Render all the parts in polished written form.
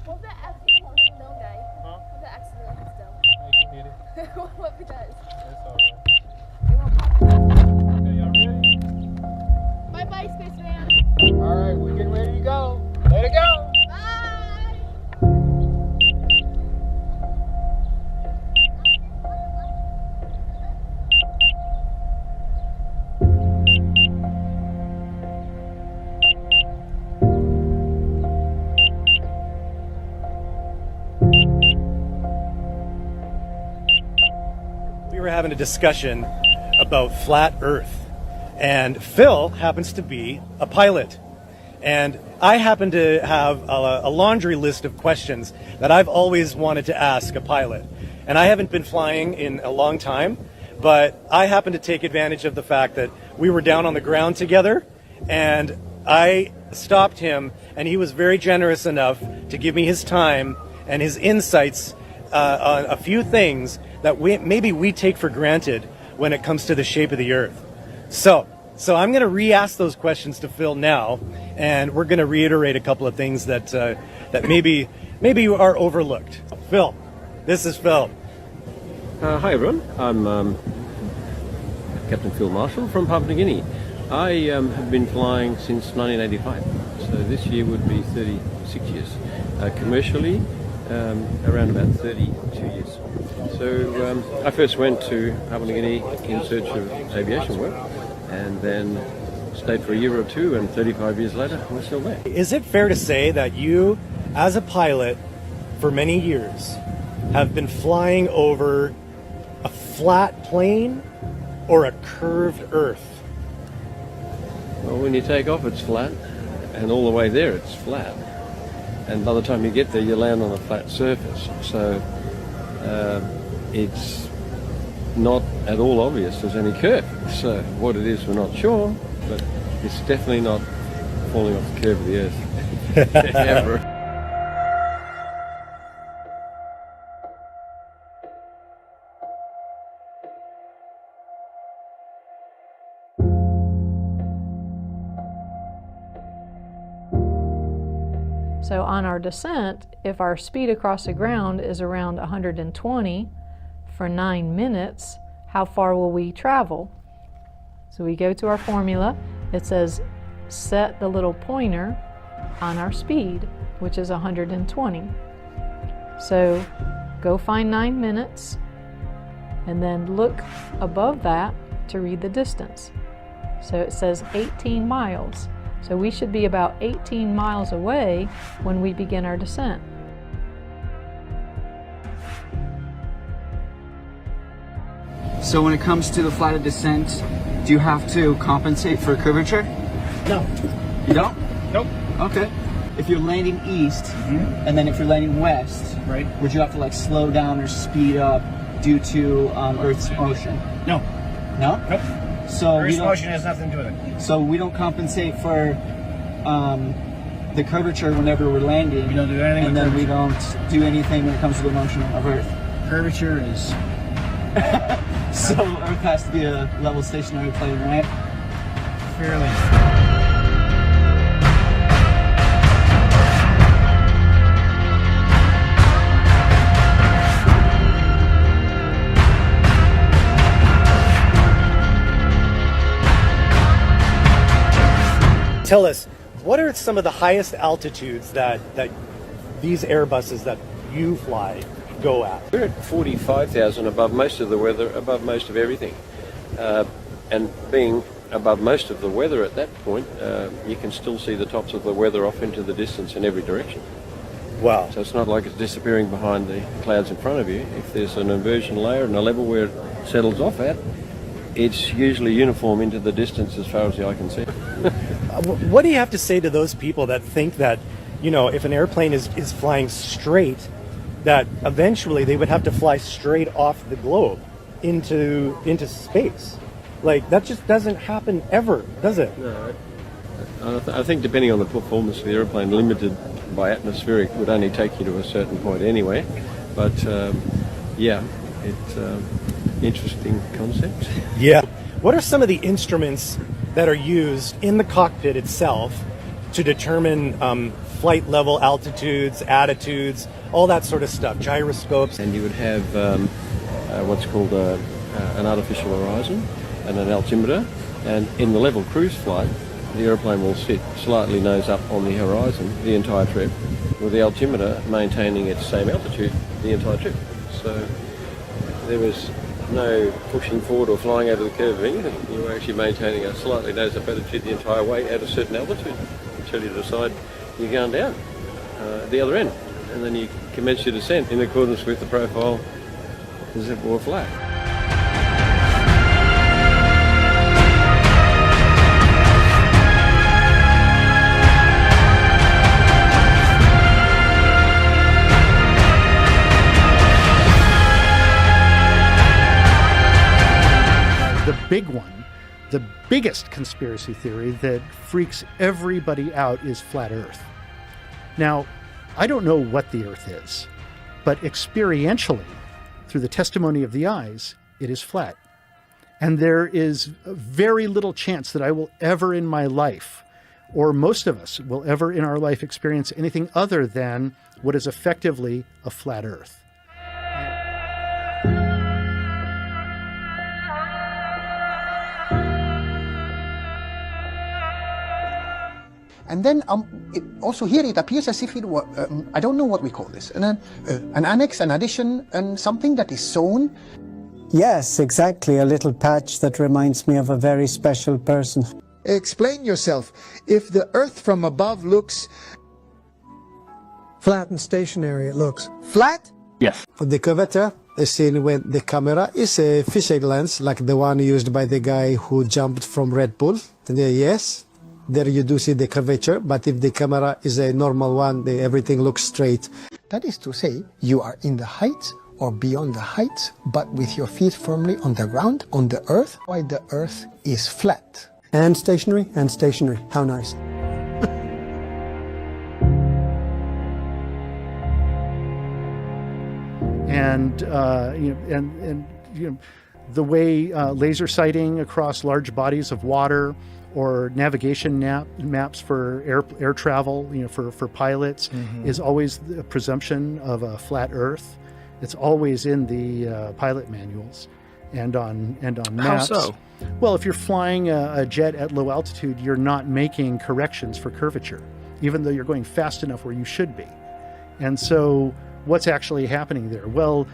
What if that accidentally hits the dome, Daddy? Huh? What if that accidentally hits the dome? I can hit it. What if it does? That's alright. It won't pop. Okay, y'all ready? Bye-bye, spaceman. Alright, we're getting ready to go. Let it go. Bye. We were having a discussion about flat Earth, and Phil happens to be a pilot. And I happen to have a laundry list of questions that I've always wanted to ask a pilot. And I haven't been flying in a long time, but I happen to take advantage of the fact that we were down on the ground together, and I stopped him, and he was very generous enough to give me his time and his insights on a few things that maybe we take for granted when it comes to the shape of the Earth. So I'm going to re-ask those questions to Phil now, and we're going to reiterate a couple of things that maybe are overlooked. Phil, this is Phil. Hi everyone, I'm Captain Phil Marshall from Papua New Guinea. I have been flying since 1985, so this year would be 36 years. Commercially, around about 32 years. So I first went to Papua New Guinea in search of aviation work, and then stayed for a year or two, and 35 years later, we're still there. Is it fair to say that you, as a pilot, for many years, have been flying over a flat plane or a curved Earth? Well, when you take off, it's flat, and all the way there, it's flat. And by the time you get there, you land on a flat surface. So it's not at all obvious there's any curve. So what it is, we're not sure, but it's definitely not falling off the curve of the Earth. Ever. So on our descent, if our speed across the ground is around 120 for 9 minutes, how far will we travel? So we go to our formula. It says set the little pointer on our speed, which is 120. So go find 9 minutes and then look above that to read the distance. So it says 18 miles. So we should be about 18 miles away when we begin our descent. So when it comes to the flight of descent, do you have to compensate for curvature? No. You don't? Nope. Okay. If you're landing east, and then if you're landing west, Right. would you have to like slow down or speed up due to Earth's motion? No. No? Nope. So Earth's motion has nothing to do with it. So we don't compensate for the curvature whenever we're landing. We don't do anything and with then we curvature. don't do anything when it comes to the motion of Earth. Curvature is So Earth has to be a level stationary plane, right? fairly... Tell us, what are some of the highest altitudes that these Airbuses that you fly go at? We're at 45,000 above most of the weather, above most of everything. And being above most of the weather at that point, you can still see the tops of the weather off into the distance in every direction. Wow. So it's not like it's disappearing behind the clouds in front of you. If there's an inversion layer and a level where it settles off at, it's usually uniform into the distance as far as the eye can see. What do you have to say to those people that think that, you know, if an airplane is flying straight, that eventually they would have to fly straight off the globe into space? Like, that just doesn't happen ever, does it? No, I think depending on the performance of the airplane, limited by atmospheric would only take you to a certain point anyway. But yeah, it's interesting concept. Yeah. What are some of the instruments that are used in the cockpit itself to determine flight level, altitudes, attitudes, all that sort of stuff, gyroscopes. And you would have what's called an artificial horizon and an altimeter. And in the level cruise flight, the aeroplane will sit slightly nose up on the horizon the entire trip, with the altimeter maintaining its same altitude the entire trip. So there was no pushing forward or flying over the curve of anything. You were actually maintaining a slightly nose up attitude the entire way at a certain altitude until you decide you're going down the other end. And then you commence your descent in accordance with the profile as if it were flat. The big one, the biggest conspiracy theory that freaks everybody out is flat Earth. Now, I don't know what the Earth is, but experientially, through the testimony of the eyes, it is flat. And there is very little chance that I will ever in my life, or most of us will ever in our life, experience anything other than what is effectively a flat Earth. And then also here it appears as if it were, I don't know what we call this, an annex, an addition, and something that is sewn. Yes, exactly, a little patch that reminds me of a very special person. Explain yourself. If the Earth from above looks flat and stationary, it looks. Flat? Yes. The curvature is seen when the camera is a fisheye lens, like the one used by the guy who jumped from Red Bull. Yes. There you do see the curvature, but if the camera is a normal one, everything looks straight. That is to say, you are in the heights or beyond the heights, but with your feet firmly on the ground, on the earth, why the earth is flat. And stationary, how nice. And the way laser sighting across large bodies of water, or navigation maps for air travel, for pilots, is always a presumption of a flat Earth. It's always in the pilot manuals and on maps. How so? Well, if you're flying a jet at low altitude, you're not making corrections for curvature, even though you're going fast enough where you should be. And so, what's actually happening there? Well,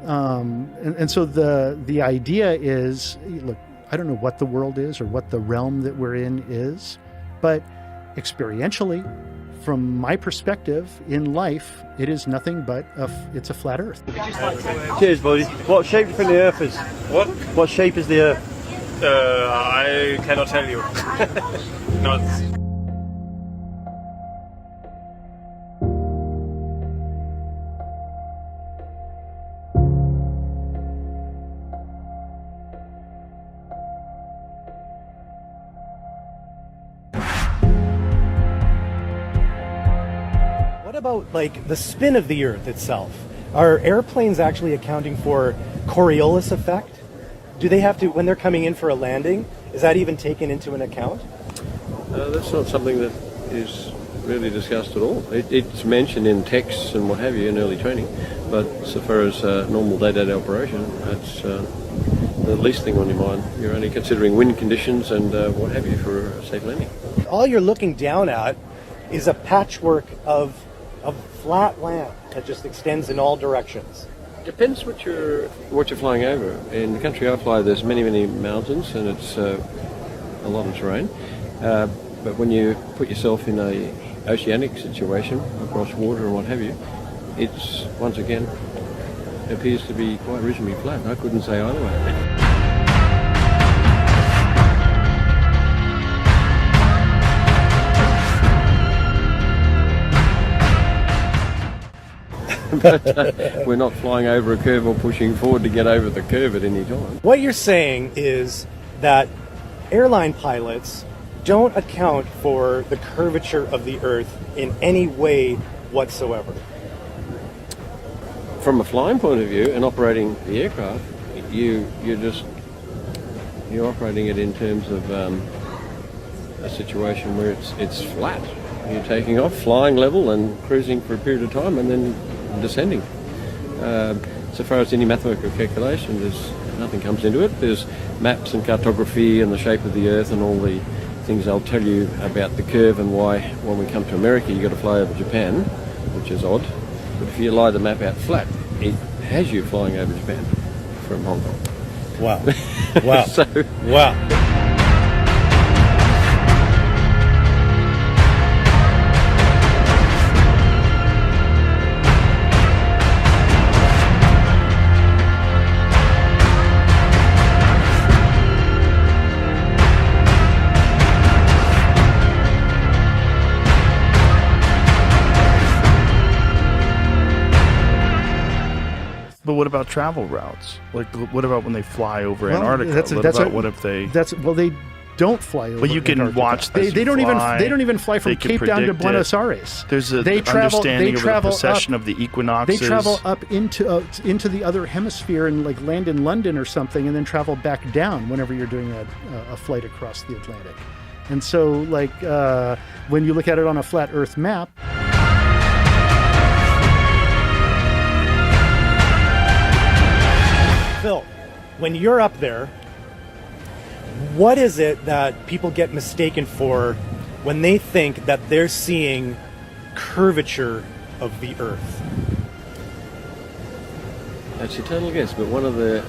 and so the idea is, look, I don't know what the world is or what the realm that we're in is, but experientially, from my perspective in life, it is nothing but it's a flat Earth. Cheers, buddy. What shape do you think the Earth is? What shape is the Earth? I cannot tell you. Not. What about like the spin of the Earth itself? Are airplanes actually accounting for Coriolis effect? Do they have to, when they're coming in for a landing, is that even taken into an account? That's not something that is really discussed at all. It's mentioned in texts and what have you in early training, but so far as normal day-to-day operation, that's the least thing on your mind. You're only considering wind conditions and what have you for a safe landing. All you're looking down at is a patchwork of flat land that just extends in all directions. Depends what you're flying over. In the country I fly, there's many mountains and it's a lot of terrain. But when you put yourself in a oceanic situation across water and what have you, it's once again appears to be quite reasonably flat. I couldn't say either way. But we're not flying over a curve or pushing forward to get over the curve at any time. What you're saying is that airline pilots don't account for the curvature of the Earth in any way whatsoever. From a flying point of view and operating the aircraft, you're operating it in terms of a situation where it's flat. You're taking off, flying level and cruising for a period of time and then descending. So far as any mathematical calculation, nothing comes into it. There's maps and cartography and the shape of the Earth and all the things I'll tell you about the curve and why when we come to America you've got to fly over Japan, which is odd. But if you lie the map out flat, it has you flying over Japan from Hong Kong. Wow. Wow. Wow. But what about travel routes? Like, what about when they fly over Antarctica? What if they? They don't fly over. But you can Antarctica. watch. They don't even fly from Cape down to Buenos Aires. There's an understanding of the precession of the equinoxes. They travel up into the other hemisphere and like land in London or something, and then travel back down whenever you're doing a flight across the Atlantic. And so, like when you look at it on a flat Earth map. Phil, when you're up there, what is it that people get mistaken for when they think that they're seeing curvature of the Earth? That's your total guess, but one of the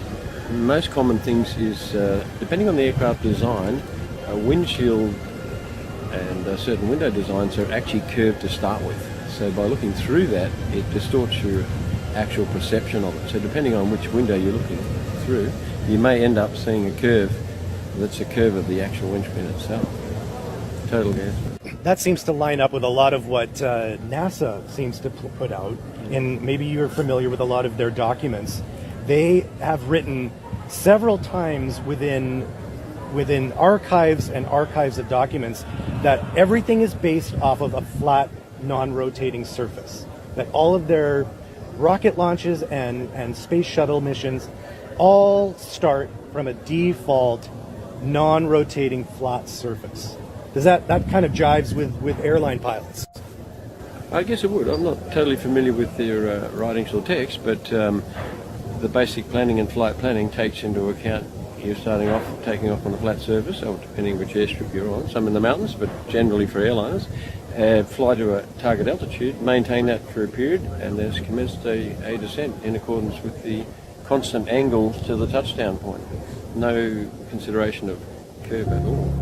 most common things is, depending on the aircraft design, a windshield and certain window designs are actually curved to start with. So by looking through that, it distorts your actual perception of it. So depending on which window you're looking through, you may end up seeing a curve that's a curve of the actual windscreen itself. Total guess. That seems to line up with a lot of what NASA seems to put out, and maybe you're familiar with a lot of their documents. They have written several times within archives and archives of documents that everything is based off of a flat, non-rotating surface. That all of their rocket launches and space shuttle missions all start from a default non-rotating flat surface. Does that kind of jives with airline pilots? I guess it would. I'm not totally familiar with their writings or text, but the basic planning and flight planning takes into account you're taking off on a flat surface, or depending which airstrip you're on, some in the mountains, but generally for airliners. Fly to a target altitude, maintain that for a period, and there's commenced a descent in accordance with the constant angle to the touchdown point. No consideration of curve at all.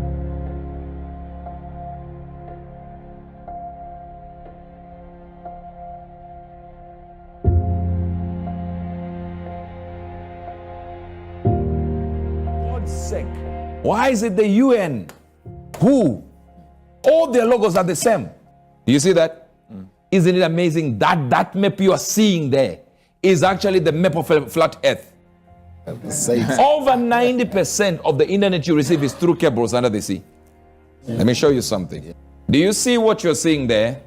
God's sake, why is it the UN who all their logos are the same? Do you see that? Isn't it amazing that that map you are seeing there is actually the map of a flat Earth? Over 90% of the internet you receive is through cables under the sea. Let me show you something. Do you see what you're seeing there?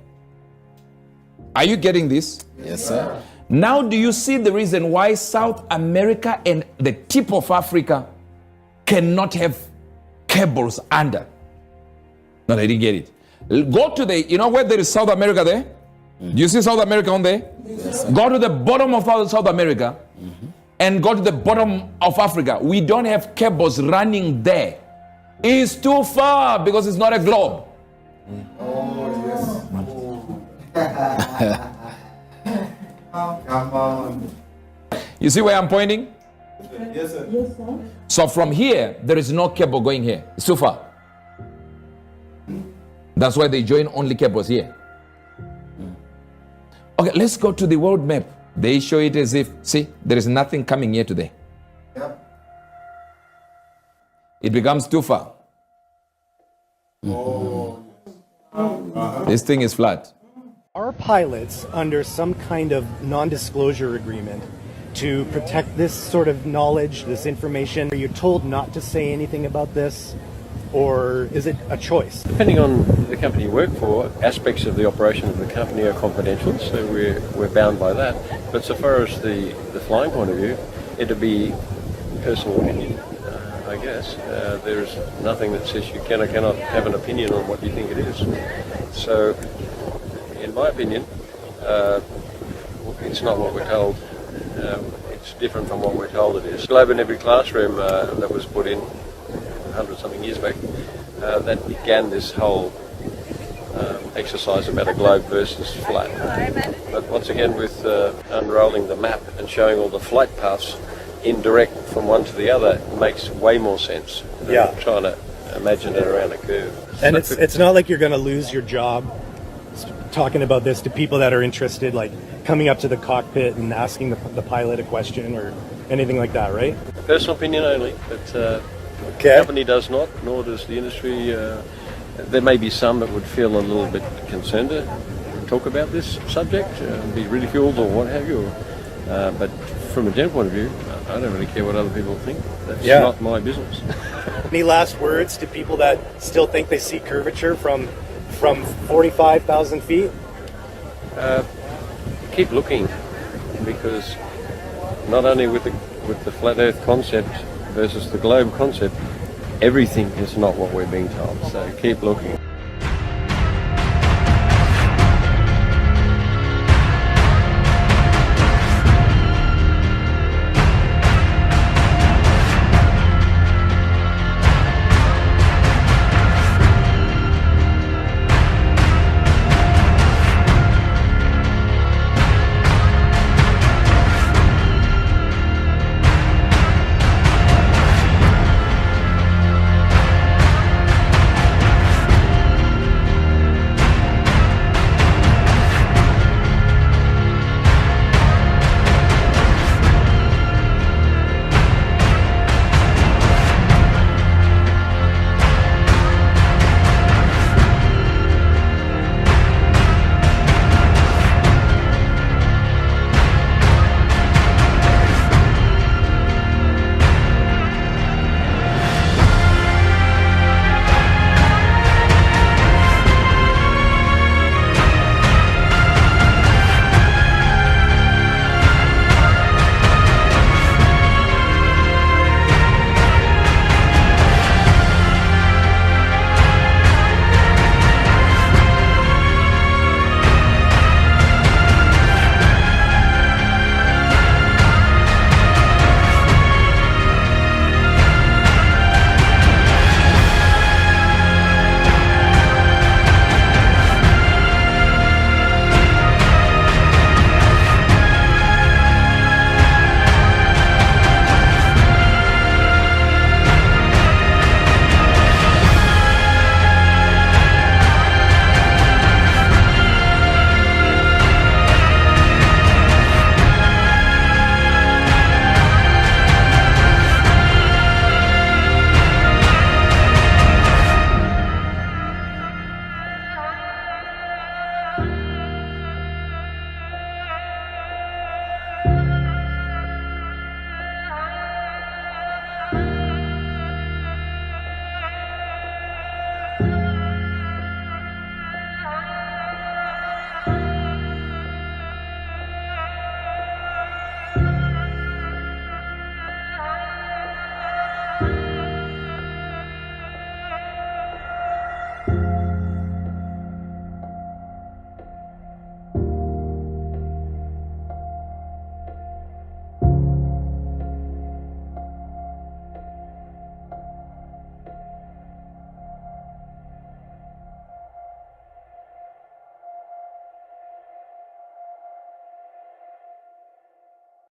Are you getting this? Yes, sir. Now do you see the reason why South America and the tip of Africa cannot have cables under? No, they didn't get it. Go to the, you know where there is South America there? Do you see South America on there? Yes, go to the bottom of South America and go to the bottom of Africa. We don't have cables running there. It's too far because it's not a globe. Oh, yes. Oh, come on. You see where I'm pointing? Yes, sir. Yes, sir. So from here, there is no cable going here. It's too far. That's why they join only cables here. Okay, let's go to the world map. They show it as if, see, there is nothing coming here today. Yep. It becomes too far. Oh. This thing is flat. Are pilots under some kind of non-disclosure agreement to protect this sort of knowledge, this information? Are you told not to say anything about this? Or is it a choice? Depending on the company you work for, aspects of the operation of the company are confidential, so we're bound by that. But so far as the flying point of view, it'll be personal opinion, I guess. There's nothing that says you can or cannot have an opinion on what you think it is. So, in my opinion, it's not what we're told. It's different from what we're told it is. Globe in every classroom that was put in 100-something years back, that began this whole exercise about a globe versus flat. But once again, with unrolling the map and showing all the flight paths indirect from one to the other, it makes way more sense than trying to imagine it around a curve. And it's not like you're going to lose your job talking about this to people that are interested, like coming up to the cockpit and asking the pilot a question or anything like that, right? Personal opinion only, but the company does not, nor does the industry. There may be some that would feel a little bit concerned to talk about this subject, be ridiculed or what have you. But from a general point of view, I don't really care what other people think. That's not my business. Any last words to people that still think they see curvature from 45,000 feet? Keep looking, because not only with the flat Earth concept versus the globe concept, everything is not what we're being told. So keep looking.